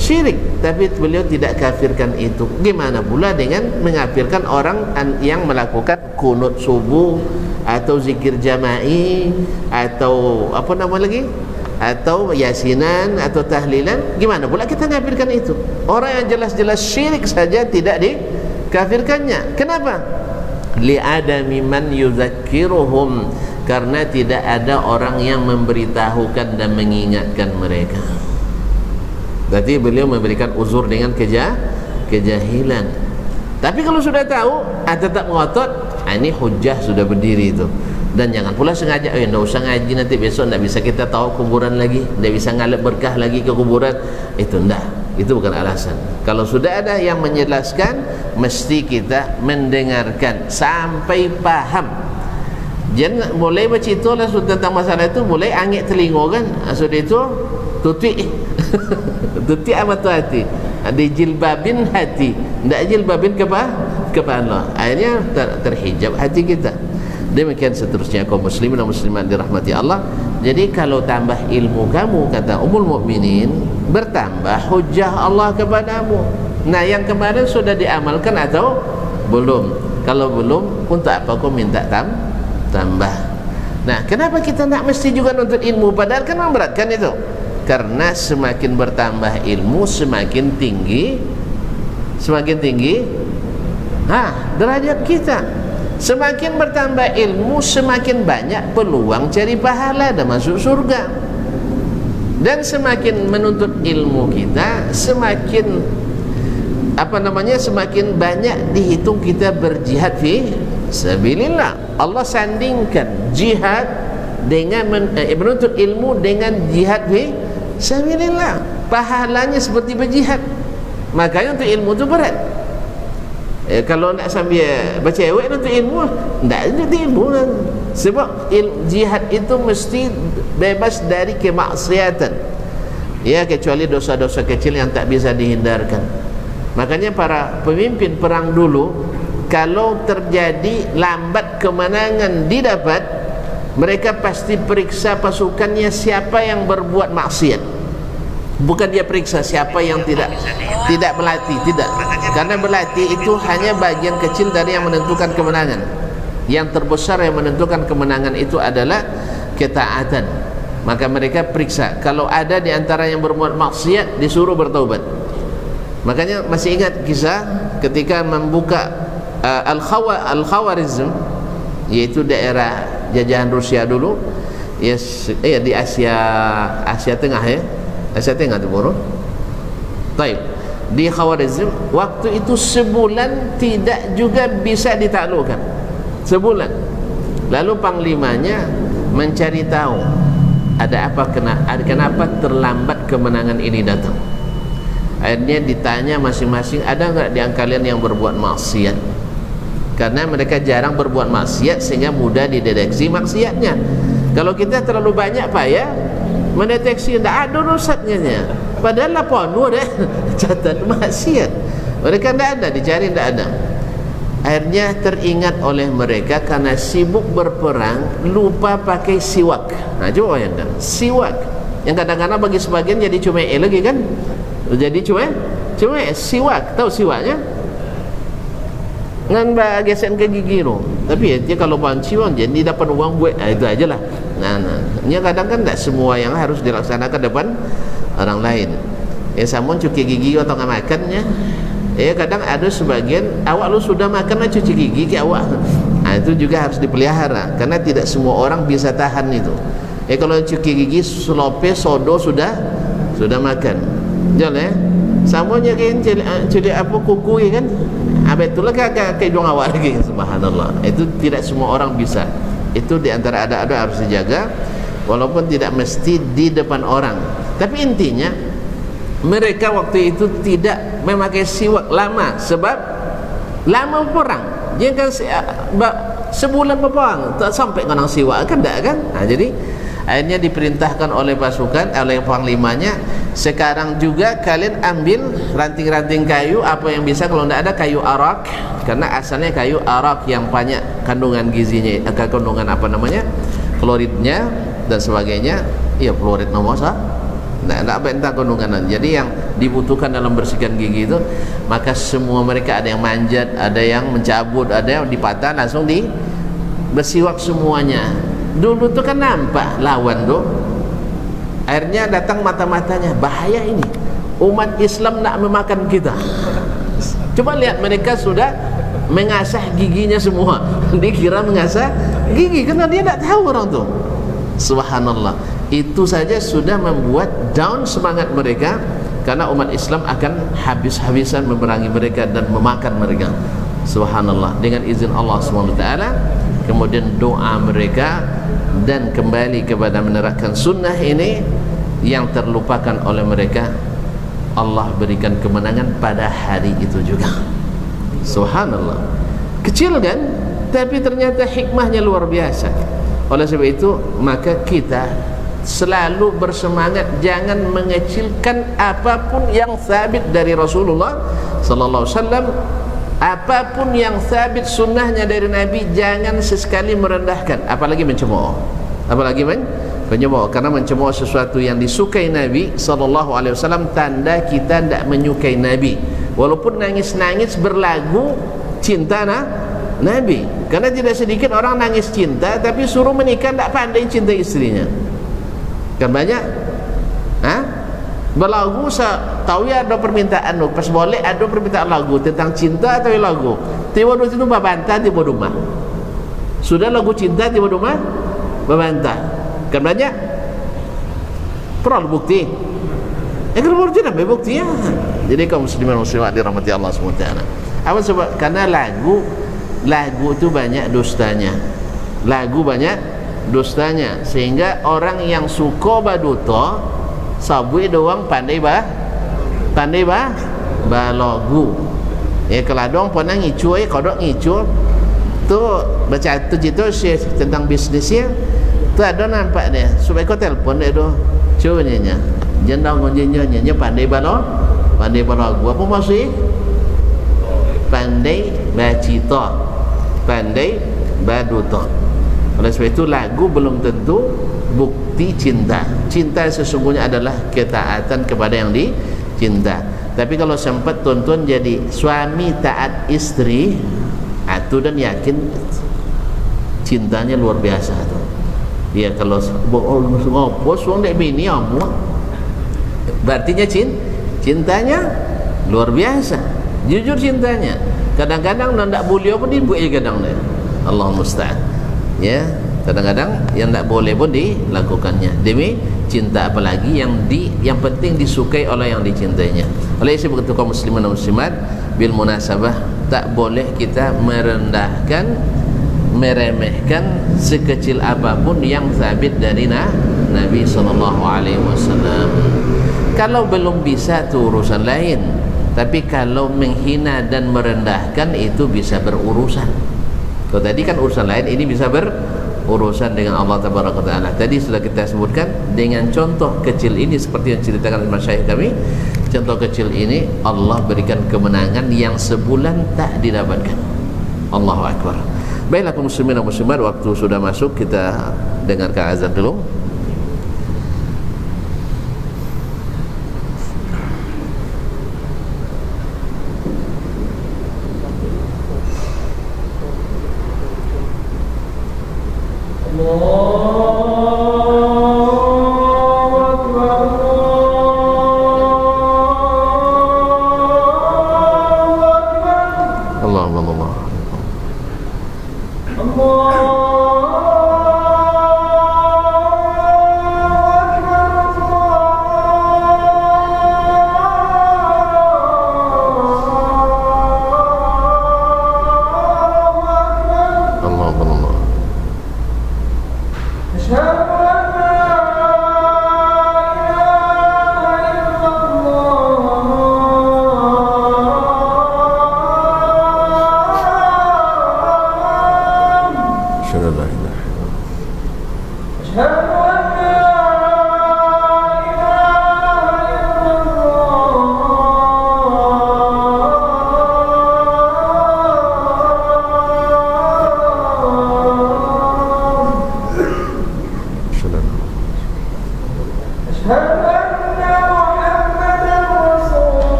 Syirik. Tapi beliau tidak kafirkan itu. Gimana pula dengan mengkafirkan orang yang melakukan kunut subuh atau zikir jama'i atau apa nama lagi, atau yasinan atau tahlilan? Gimana pula kita kafirkan itu? Orang yang jelas-jelas syirik saja tidak dikafirkannya. Kenapa? Li'adami man yuzakkiruhum, karena tidak ada orang yang memberitahukan dan mengingatkan mereka. Berarti beliau memberikan uzur dengan kejahilan. Tapi kalau sudah tahu, tetap ngotot, ini hujah sudah berdiri itu. Dan jangan pula sengaja, tidak usah ngaji nanti besok tidak bisa kita tahu kuburan lagi, tidak bisa ngalap berkah lagi ke kuburan. Itu tidak, itu bukan alasan. Kalau sudah ada yang menjelaskan, mesti kita mendengarkan sampai paham. Jangan mulai bercerita lah tentang masalah itu, mulai angin telinga kan, sudah itu tutik tutik amat hati, ada jilbabin hati, tidak jilbabin kepala, akhirnya terhijab hati kita. Demikian seterusnya kaum muslimin dan muslimat dirahmati Allah. Jadi kalau tambah ilmu kamu, kata Ummul Mukminin, bertambah hujah Allah kepadamu. Nah, yang kemarin sudah diamalkan atau belum? Kalau belum, untuk apa kau minta tambah? Nah, kenapa kita nak mesti juga nuntut ilmu, padahal kan memberatkan itu? Karena semakin bertambah ilmu, semakin tinggi derajat kita. Semakin bertambah ilmu, semakin banyak peluang cari pahala dan masuk surga. Dan semakin menuntut ilmu kita, semakin semakin banyak dihitung kita berjihad fi sabilillah. Allah sandingkan jihad dengan menuntut ilmu dengan jihad fi sabilillah, pahalanya seperti berjihad. Makanya untuk ilmu itu berat. Kalau nak sambil bercewek untuk ilmu, tidak untuk ilmu kan. Sebab jihad itu mesti bebas dari kemaksiatan, ya, kecuali dosa-dosa kecil yang tak bisa dihindarkan. Makanya para pemimpin perang dulu, kalau terjadi lambat kemenangan didapat, mereka pasti periksa pasukannya siapa yang berbuat maksiat. Bukan dia periksa siapa yang tidak berlatih, tidak. Karena berlatih itu hanya bagian kecil dari yang menentukan kemenangan. Yang terbesar yang menentukan kemenangan itu adalah ketaatan. maka mereka periksa. Kalau ada di antara yang berbuat maksiat, disuruh bertaubat. Makanya masih ingat kisah ketika membuka Al-Khawarizm, yaitu daerah jajahan Rusia dulu, di Asia Tengah ya. Asia Tengah tu bro. Baik. Di Khawarizm waktu itu sebulan tidak juga bisa ditaklukkan. Sebulan. Lalu panglimanya mencari tahu ada apa, kenapa terlambat kemenangan ini datang. Akhirnya ditanya masing-masing, ada enggak di kalian yang berbuat maksiat? Karena mereka jarang berbuat maksiat sehingga mudah dideteksi maksiatnya. Kalau kita terlalu banyak payah mendeteksi, tidak ada rusaknya. Padahal lah penuh deh catat maksiat. Mereka tidak ada, dicari tidak ada. Akhirnya teringat oleh mereka karena sibuk berperang, lupa pakai siwak. Nah coba bayangkan, siwak yang kadang-kadang bagi sebagian jadi cuma lagi kan. Jadi cuma siwak, tahu siwaknya? Ngan gesek ke gigi tu. Tapi dia kalau banci pun jadi dapat uang buat, itu aja lah. Nah, ini kadang kan tak semua yang harus dilaksanakan depan orang lain. Sama cuci gigi atau nggak makannya. Kadang ada sebagian awak lu sudah makan lah cuci gigi ke awak. Nah, itu juga harus dipelihara karena tidak semua orang bisa tahan itu. Kalau cuci gigi slope sodo sudah makan. Jalan samanya kan jadi apa kuku kan. Itulah kayak dong awak lagi, subhanallah. Itu tidak semua orang bisa. Itu diantara ada harus dijaga, walaupun tidak mesti di depan orang. Tapi intinya mereka waktu itu tidak memakai siwak lama, sebab lama perang. Dia kan sebulan berperang tak sampai kena siwak kan, tak kan? Nah, jadi akhirnya diperintahkan oleh pasukan, oleh panglimanya, sekarang juga kalian ambil ranting-ranting kayu apa yang bisa. Kalau tidak ada kayu arak, karena asalnya kayu arak yang banyak kandungan gizinya, kandungan apa namanya, kloridnya dan sebagainya. Iya, klorid nomor sah. Tidak bentang kandungan. Jadi yang dibutuhkan dalam bersihkan gigi itu, maka semua mereka ada yang manjat, ada yang mencabut, ada yang dipatah, langsung bersiwak semuanya. Dulu tuh kan nampak lawan tuh, akhirnya datang mata-matanya, bahaya ini, umat Islam nak memakan kita. Coba lihat, mereka sudah mengasah giginya semua. Dikira mengasah gigi karena dia tak tahu orang tuh. Subhanallah, itu saja sudah membuat down semangat mereka, karena umat Islam akan habis-habisan memerangi mereka dan memakan mereka. Subhanallah, dengan izin Allah SWT. Kemudian doa mereka dan kembali kepada menerapkan sunnah ini yang terlupakan oleh mereka, Allah berikan kemenangan pada hari itu juga. Subhanallah, kecil kan, tapi ternyata hikmahnya luar biasa. Oleh sebab itu maka kita selalu bersemangat, jangan mengecilkan apapun yang sabit dari Rasulullah sallallahu alaihi wasallam. Apapun yang sabit sunnahnya dari Nabi, jangan sesekali merendahkan, apalagi mencemooh. Apalagi mencemooh, karena mencemooh sesuatu yang disukai Nabi SAW, tanda kita tidak menyukai Nabi. Walaupun nangis-nangis berlagu cinta Nabi, karena tidak sedikit orang nangis cinta tapi suruh menikah tidak pandai cinta istrinya. Kan banyak berlagu, tahu ya ada permintaan tu, pas boleh ada permintaan lagu tentang cinta atau lagu tiba-tiba itu babantah tiba rumah, sudah lagu cinta tiba rumah babantah. Kan banyak perlu bukti, kalau bukti apa buktinya. Jadi kaum muslimin muslimat dirahmati Allah SWT, apa sebab? Karena lagu itu banyak dustanya, lagu banyak dustanya, sehingga orang yang suka baduto sabui doang pandai lagu. Kalau dong pernah ngicu, kodok ngicu tu baca tu cerita tentang bisnisnya tu, ada nampak dia supaya kau telefon dia tu, cuba nyanyi jendang ngonjennya pandai lagu. Apa maksud? Pandai bacita, pandai baduto. Oleh sebab itu lagu belum tentu bukti cinta. Cinta sesungguhnya adalah ketaatan kepada yang dicinta. Tapi kalau sempat tonton jadi suami taat istri, itu dan yakin cintanya luar biasa tuh. Ya kalau ngopo suang dek bini amu, berartinya cintanya luar biasa, jujur cintanya. Kadang-kadang nak boleh pun dibuat kadang dia. Allah musta'an. Ya, kadang-kadang yang tak boleh pun dilakukannya demi cinta, apalagi yang penting disukai oleh yang dicintainya. Oleh sebab itu kaum muslimin dan muslimat, bil munasabah tak boleh kita merendahkan, meremehkan sekecil apapun yang sabit dari Nabi SAW. Kalau belum bisa itu urusan lain, tapi kalau menghina dan merendahkan itu bisa berurusan. Kalau tadi kan urusan lain, ini bisa berurusan dengan Allah Tabaraka Ta'ala. Tadi sudah kita sebutkan dengan contoh kecil ini, seperti yang ceritakan masyayikh kami. Contoh kecil ini Allah berikan kemenangan yang sebulan tak didapatkan. Allahu Akbar. Baiklah kaum muslimin dan muslimat, waktu sudah masuk, kita dengarkan azan dulu.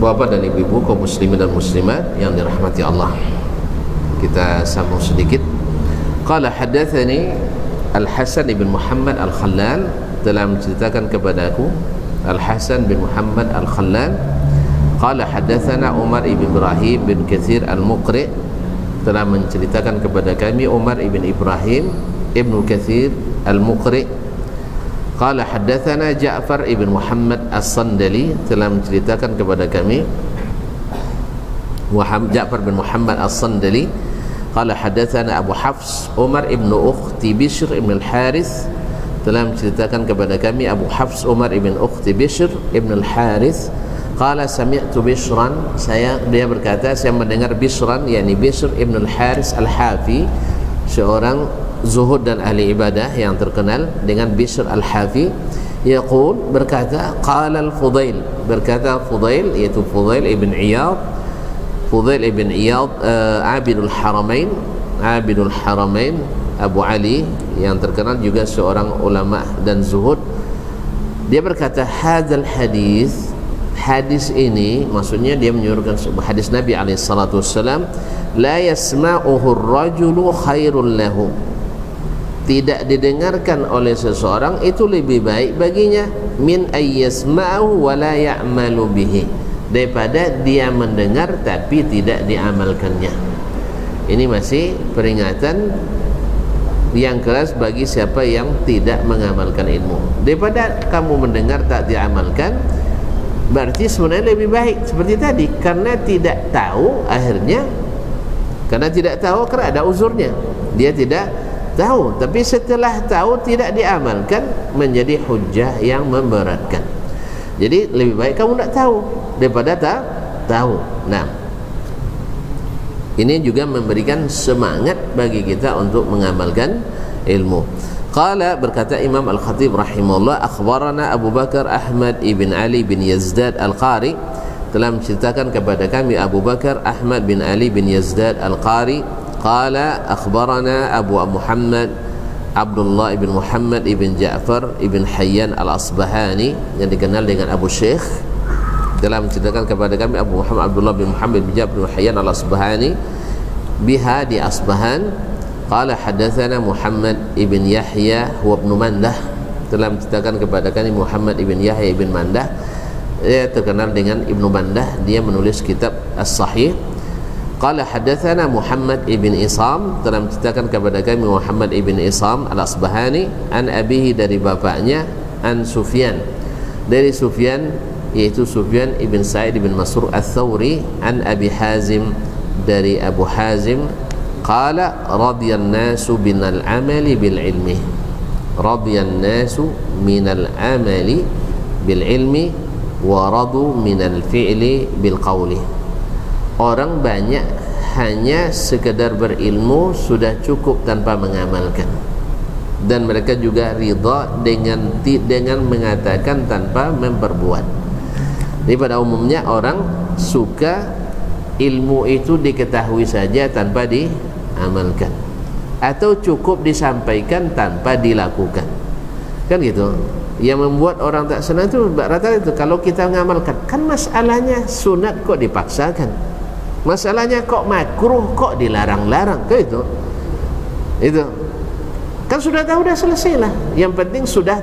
Bapak dan ibu-ibu kaum muslimin dan muslimat yang dirahmati Allah, kita sambung sedikit. Qala hadatsani Al-Hasan bin Muhammad Al-Khallal, telah menceritakan kepadaku Al-Hasan bin Muhammad Al-Khallal. Qala hadatsana Umar ibn Ibrahim bin Katsir Al-Muqri, telah menceritakan kepada kami Umar ibn Ibrahim ibn Katsir Al-Muqri. Qala haddatsana Ja'far ibn Muhammad As-Sandali, telah menceritakan kepada kami Ja'far bin Muhammad As-Sandali qala hadatsana Abu Hafs Umar ibn Ukhti Bishr ibn al-Harith, telah menceritakan kepada kami Abu Hafs Umar ibn Ukhti Bishr ibn al-Harith qala sami'tu Bishran, dia berkata saya mendengar Bishran, yakni Bishr ibn al-Harith al-Hafi, seorang zuhud dan ahli ibadah yang terkenal dengan Bishr al-Hafi, yaqul, berkata qala al-Fudail, berkata Fudail, yaitu Fudail ibn Iyad Abidul Haramain Abu Ali yang terkenal juga seorang ulama dan zuhud. Dia berkata hadzal hadis ini, maksudnya dia menyuruhkan hadis Nabi SAW, la yasma'uhu ar-rajulu khairul lahu, tidak didengarkan oleh seseorang itu lebih baik baginya, min ayyasma'u wa la ya'malu bihi, daripada dia mendengar tapi tidak diamalkannya. Ini masih peringatan yang keras bagi siapa yang tidak mengamalkan ilmu. Daripada kamu mendengar tak diamalkan, berarti sebenarnya lebih baik seperti tadi, karena tidak tahu, akhirnya karena tidak tahu, karena ada uzurnya, dia tidak tahu, tapi setelah tahu tidak diamalkan, menjadi hujjah yang memberatkan. Jadi lebih baik kamu tak tahu daripada tak tahu. Nah, ini juga memberikan semangat bagi kita untuk mengamalkan ilmu. Qala, berkata Imam Al-Khatib rahimahullah, akhbarana Abu Bakar Ahmad ibn Ali bin Yazdad Al-Qari, telah menceritakan kepada kami Abu Bakar Ahmad bin Ali bin Yazdad Al-Qari. Qala akhbarana Abu Muhammad Abdullah ibn Muhammad ibn Ja'far ibn Hayyan Al-Asbahani, yang dikenal dengan Abu Syekh, telah menceritakan kepada kami Abu Muhammad Abdullah bin Muhammad bin Ja'far bin Hayyan Al-Asbahani biha, di Asbahan. Qala hadatsana Muhammad ibn Yahya huwa ibn Mandah, telah menceritakan kepada kami Muhammad ibn Yahya ibn Mandah, dia terkenal dengan Ibnu Mandah, dia menulis kitab As-Sahih. Qala hadatsana Muhammad ibn Isam, telah menceritakan kepada kami Muhammad ibn Isam Al-Asbahani, an abihi, dari bapaknya, an Sufyan, dari Sufyan, yaitu Sufyan ibn Sa'id ibn Masruq Ats-Tsauri, an Abi Hazim, dari Abu Hazim, qala radiyan nasu binal amali bil ilmi, radiyan nasu minal amali bil ilmi wa radu minal fi'li bil qawli, orang banyak hanya sekedar berilmu sudah cukup tanpa mengamalkan, dan mereka juga ridha dengan mengatakan tanpa memperbuat. Jadi pada umumnya orang suka ilmu itu diketahui saja tanpa diamalkan, atau cukup disampaikan tanpa dilakukan, kan gitu. Yang membuat orang tak senang itu rata-rata itu, kalau kita mengamalkan, kan masalahnya sunat kok dipaksakan, masalahnya kok makruh kok dilarang-larang, kan itu kan sudah tahu, dah selesai lah, yang penting sudah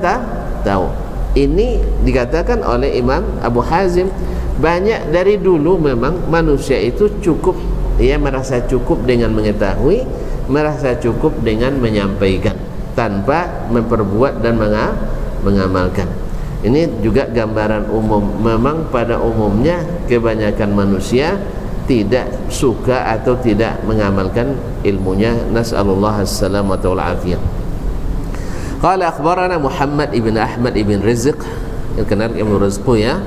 tahu. Ini dikatakan oleh Imam Abu Hazim, banyak dari dulu memang manusia itu cukup, ia merasa cukup dengan mengetahui, merasa cukup dengan menyampaikan tanpa memperbuat dan mengamalkan. Ini juga gambaran umum, memang pada umumnya kebanyakan manusia tidak suka atau tidak mengamalkan ilmunya. Nas'alullah as-salamata wal afiyah. Qala akhbarana Muhammad ibn Ahmad ibn Rizq, yang kenal Ibn Rizq, ya,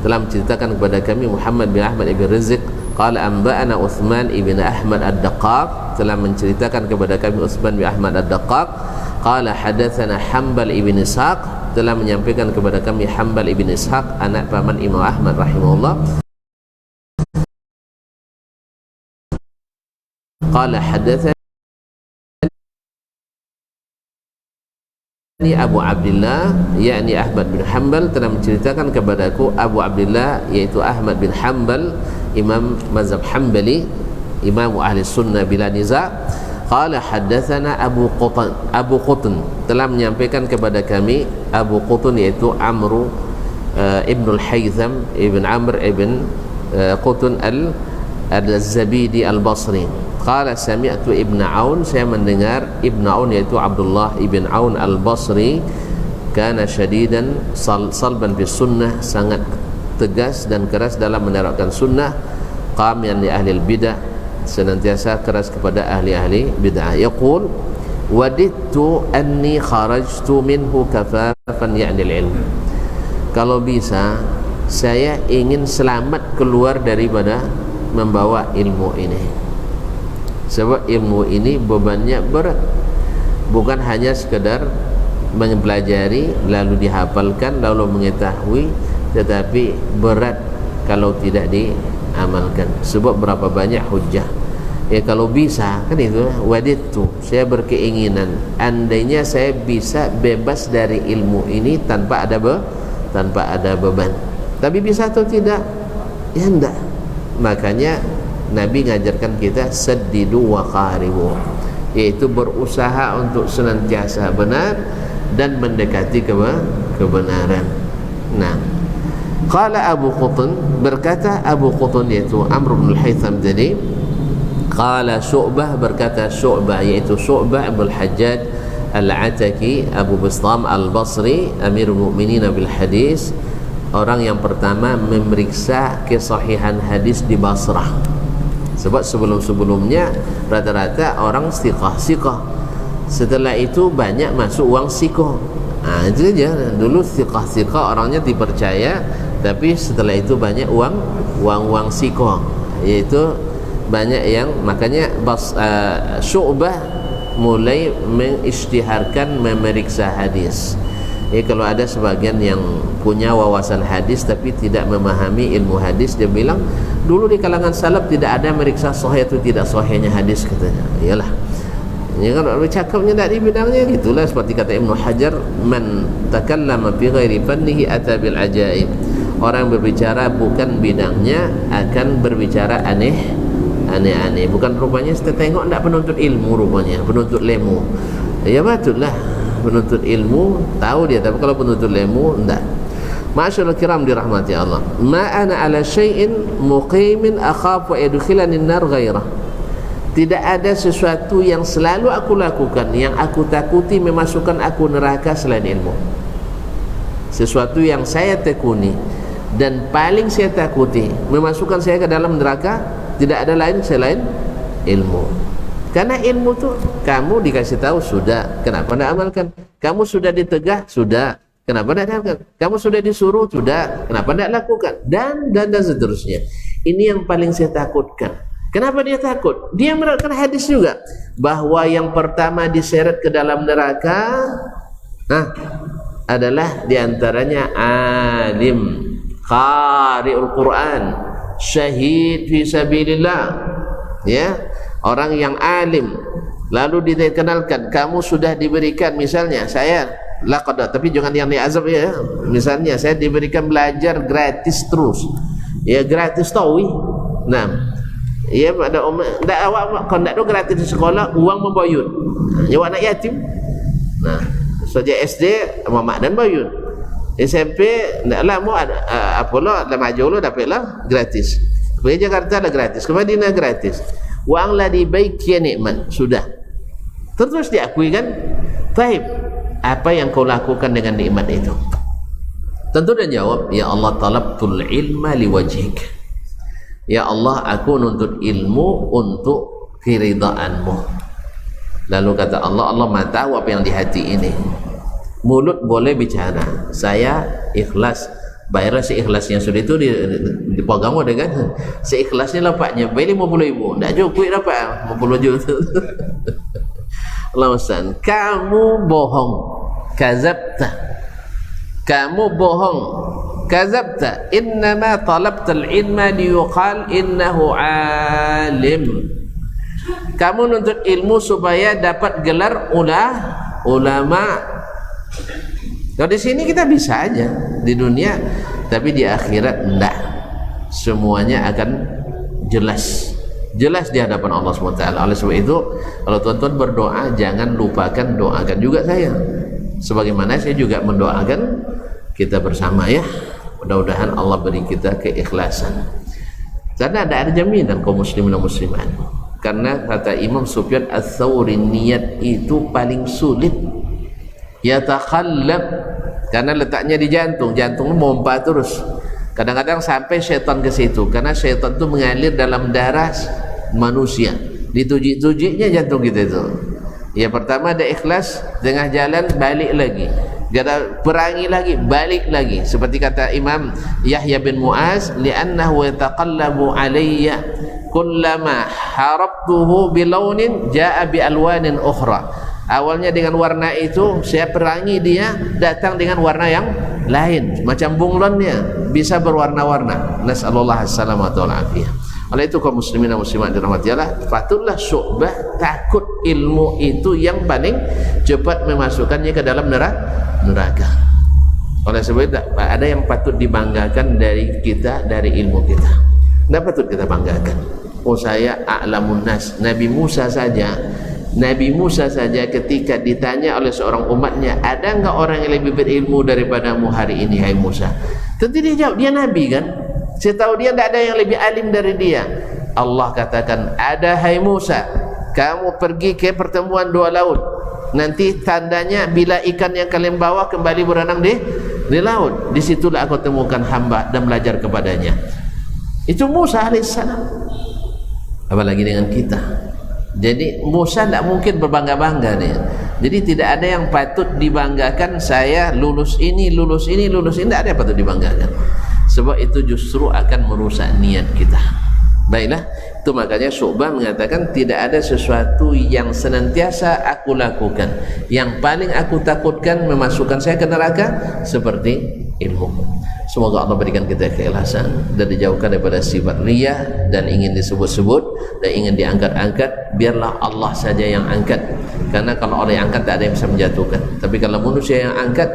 telah menceritakan kepada kami Muhammad bin Ahmad ibn Rizq. Qala anba'ana Uthman ibn Ahmad ad-Daqqaq, telah menceritakan kepada kami Uthman bin Ahmad ad-Daqqaq. Qala hadatsana Hanbal ibn Ishaq, telah menyampaikan kepada kami Hanbal ibn Ishaq, anak paman Imam Ahmad rahimahullah. Qala hadatsani Abu Abdullah, yakni Ahmad bin Hanbal, telah menceritakan kepadaku Abu Abdullah, yaitu Ahmad bin Hanbal, imam mazhab Hanbali, imam ahli sunnah bila niza. Qala haddatsana Abu Qutn, telah menyampaikan kepada kami Abu Qutn, yaitu Amr ibn al-Haytham ibn Amr ibn Qutn al-Zabidi al-Basri. Qala sami'tu Ibn Aun, saya mendengar Ibn Aun, yaitu Abdullah ibn Aun al-Basri, kana syadidan salban bis sunnah, sangat tegas dan keras dalam menerapkan sunnah. qamian li ahli bidah, senantiasa keras kepada ahli-ahli bid'ah. Yaqul wadidtu anni kharajtu minhu kafafan ya'ni al-ilm. Kalau bisa saya ingin selamat keluar daripada membawa ilmu ini, sebab ilmu ini bebannya berat, bukan hanya sekedar mempelajari lalu dihafalkan lalu mengetahui, tetapi berat kalau tidak diamalkan. Sebab berapa banyak hujah. Ya kalau bisa, kan itu wadidtu, saya berkeinginan andainya saya bisa bebas dari ilmu ini tanpa ada beban. Tapi bisa atau tidak? Ya enggak. Makanya Nabi ngajarkan kita saddidu wa qaribu, yaitu berusaha untuk senantiasa benar dan mendekati kebenaran. Nah, qala Abu Qutn, berkata Abu Qutn yaitu Amr bin al-Haytham tadi, qala Syu'bah, berkata Syu'bah yaitu Syu'bah bin al-Hajjaj al-Ataki Abu Bistam al-Basri, Amirul Mukminin bil hadis, orang yang pertama memeriksa kesahihan hadis di Basrah. Sebab sebelum-sebelumnya rata-rata orang siqah. Setelah itu banyak masuk uang sikoh. Itu aja. Dulu siqah orangnya dipercaya, tapi setelah itu banyak uang sikoh, yaitu banyak yang, makanya Syu'bah mulai mengisytiharkan memeriksa hadis. Kalau ada sebagian yang punya wawasan hadis tapi tidak memahami ilmu hadis, dia bilang dulu di kalangan salaf tidak ada meriksa sahih atau tidak sahihnya hadis, katanya. Iyalah, ya kan bercakapnya dari bidangnya, gitulah. Seperti kata Ibnu Hajar, man takallama bi ghairi fannihi ata bil ajaib. Orang berbicara bukan bidangnya akan berbicara aneh-aneh. Bukan rupanya kita tengok tidak penuntut ilmu, rupanya penuntut lemu. Ya betullah, penuntut ilmu tahu dia, tapi kalau penuntut ilmu enggak. Ma'asyiral kiram dirahmati Allah, ma ana ala syai'in muqimin akhafu yadkhilani an-nar ghairah. Tidak ada sesuatu yang selalu aku lakukan yang aku takuti memasukkan aku neraka selain ilmu. Sesuatu yang saya tekuni dan paling saya takuti memasukkan saya ke dalam neraka, tidak ada lain selain ilmu. Karena ilmu tu kamu dikasih tahu sudah, kenapa tidak amalkan? Kamu sudah ditegah, sudah, kenapa tidak amalkan? Kamu sudah disuruh, sudah, kenapa tidak lakukan? Dan seterusnya. Ini yang paling saya takutkan. Kenapa dia takut? Dia mendapatkan hadis juga bahwa yang pertama diseret ke dalam neraka adalah diantaranya alim, qari'ul Quran, syahid fi sabilillah, ya, orang yang alim. Lalu dikenalkan, kamu sudah diberikan, misalnya saya laqad, tapi jangan yang diazab ya. Misalnya saya diberikan belajar gratis terus, ya gratis tawi. Nah, ya pada ndak awak kalau ndak ada gratis di sekolah, uang membayun. Ya awak anak yatim. Nah, sejak SD mamak dan bayun. SMP ndaklah mau ada apalah dah maju lo dapatlah gratis. Ke Jakarta ada gratis, ke Madinah gratis. Wang la dibaiki nikmat, sudah. Terus diakui kan? Baik. Apa yang kau lakukan dengan nikmat itu? Tentu dia jawab, ya Allah talabtul ilma liwajhik. Ya Allah, aku nuntut ilmu untuk keridhaanmu. Lalu kata Allah, Allah Maha tahu apa yang di hati ini. Mulut boleh bicara, saya ikhlas, bayarlah seikhlasnya. Sudah itu dipegang udah kan, seikhlasnya lah paknya, bayar 50.000, tidak cukup dapat 50 juta. Allah Ustaz, kamu bohong, kazabta, kamu bohong, kazabta, innama talabtal ilma liyuqal innahu alim. Kamu nuntut ilmu supaya dapat gelar ulama. Kalau di sini kita bisa aja di dunia, tapi di akhirat enggak. Semuanya akan jelas di hadapan Allah SWT. Oleh sebab itu, kalau tuan-tuan berdoa, jangan lupakan doakan juga saya, sebagaimana saya juga mendoakan kita bersama ya. Mudah-mudahan Allah beri kita keikhlasan, karena ada jaminan kaum muslimin dan muslimat. Karena kata Imam Sufyan Ats-Tsauri, niat itu paling sulit. Yatakhallab, karena letaknya di jantung, jantungnya mompa terus. Kadang-kadang sampai syaitan ke situ, karena syaitan itu mengalir dalam darah manusia. Dituji-tujinya jantung kita itu. Ya pertama ada ikhlas, tengah jalan balik lagi, perangi lagi, balik lagi. Seperti kata Imam Yahya bin Mu'az, li'annahu yataqallabu alayya kullama harabtuhu bilaunin ja'a bi alwanin ukhra. Awalnya dengan warna itu, saya perangi dia, datang dengan warna yang lain, macam bunglonnya bisa berwarna-warna. Nas'alullah as-salamata wal afiyah. Oleh itu kaum muslimin dan muslimat dirahmati Allah, patutlah Syu'bah takut ilmu itu yang paling cepat memasukkannya ke dalam neraka. Oleh sebab itu ada yang patut dibanggakan dari kita, dari ilmu kita. Tidak patut kita banggakan. Oh saya a'lamun nas. Nabi Musa saja ketika ditanya oleh seorang umatnya, ada enggak orang yang lebih berilmu daripadamu hari ini, hai Musa? Tentu dia jawab, dia Nabi kan? Saya tahu dia tidak ada yang lebih alim dari dia. Allah katakan, ada hai Musa, kamu pergi ke pertemuan dua laut. Nanti tandanya bila ikan yang kalian bawa kembali berenang di laut. Disitulah aku temukan hamba dan belajar kepadanya. Itu Musa alaihissalam. Apalagi dengan kita. Jadi Musa tidak mungkin berbangga-bangga nih. Jadi tidak ada yang patut dibanggakan. Saya lulus ini, tidak ada yang patut dibanggakan. Sebab itu justru akan merusak niat kita. Baiklah, itu makanya Syu'bah mengatakan tidak ada sesuatu yang senantiasa aku lakukan, yang paling aku takutkan memasukkan saya ke neraka seperti ilmu. Semoga Allah berikan kita keikhlasan dan dijauhkan daripada sifat riya dan ingin disebut-sebut dan ingin diangkat-angkat. Biarlah Allah saja yang angkat, karena kalau Allah yang angkat tak ada yang bisa menjatuhkan. Tapi kalau manusia yang angkat,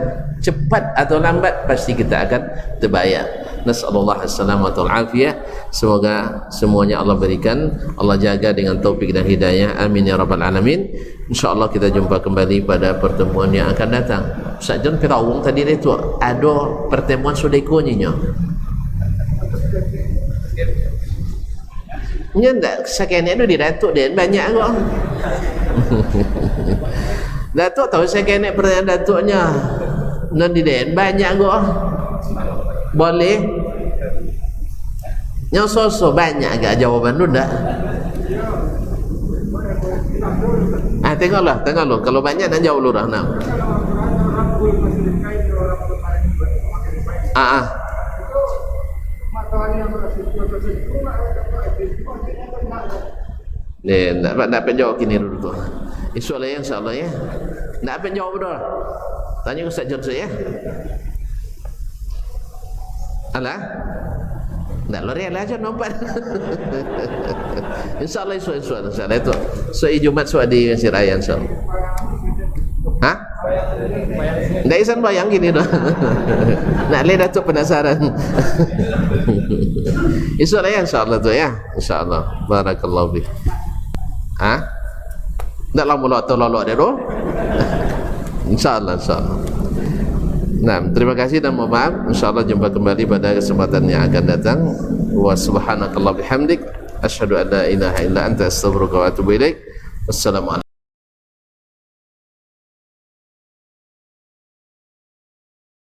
cepat atau lambat pasti kita akan terbayar. Nas'alullah as-salamata wal afiyah. Semoga semuanya Allah berikan, Allah jaga dengan taufik dan hidayah. Amin ya rabbal alamin. InsyaAllah kita jumpa kembali pada pertemuan yang akan datang. Ustaz John Firawung tadi itu ada pertemuan sudah ikutnya. Nya ndak sekene itu di Datuk Den banyak kok. Datuk tahu sekene pertanyaan Datuknya. Non di Den banyak kok. Boleh. Yang sosok banyak agak jawaban lu dah. Tengoklah. Kalau banyak dan jauh lu dah nak. Nak dapat jawab kini dulu tu. Esok lah ya, insyaAllah ya. Nak dapat jawab dulu. Tanya Ustaz John saya. Alah. Tak lari lah aja nampak. InsyaAllah esok insyaAllah itu. So Jumat so di Mesir Raya insyaAllah. Hah? Tak isan bayang gini dah. Nak lihat Datuk penasaran. Esok lah ya insyaAllah tu ya. InsyaAllah. Barakallahu fiik. Hah? Tak lama atau lolok dia tu. InsyaAllah. Nah, terima kasih dan mohon maaf. InsyaAllah jumpa kembali pada kesempatan yang akan datang. Wa subhanakallah bihamdik asyhadu an la ilaha illa anta astaghfiruka wa atubu ilaik. Wassalamualaikum.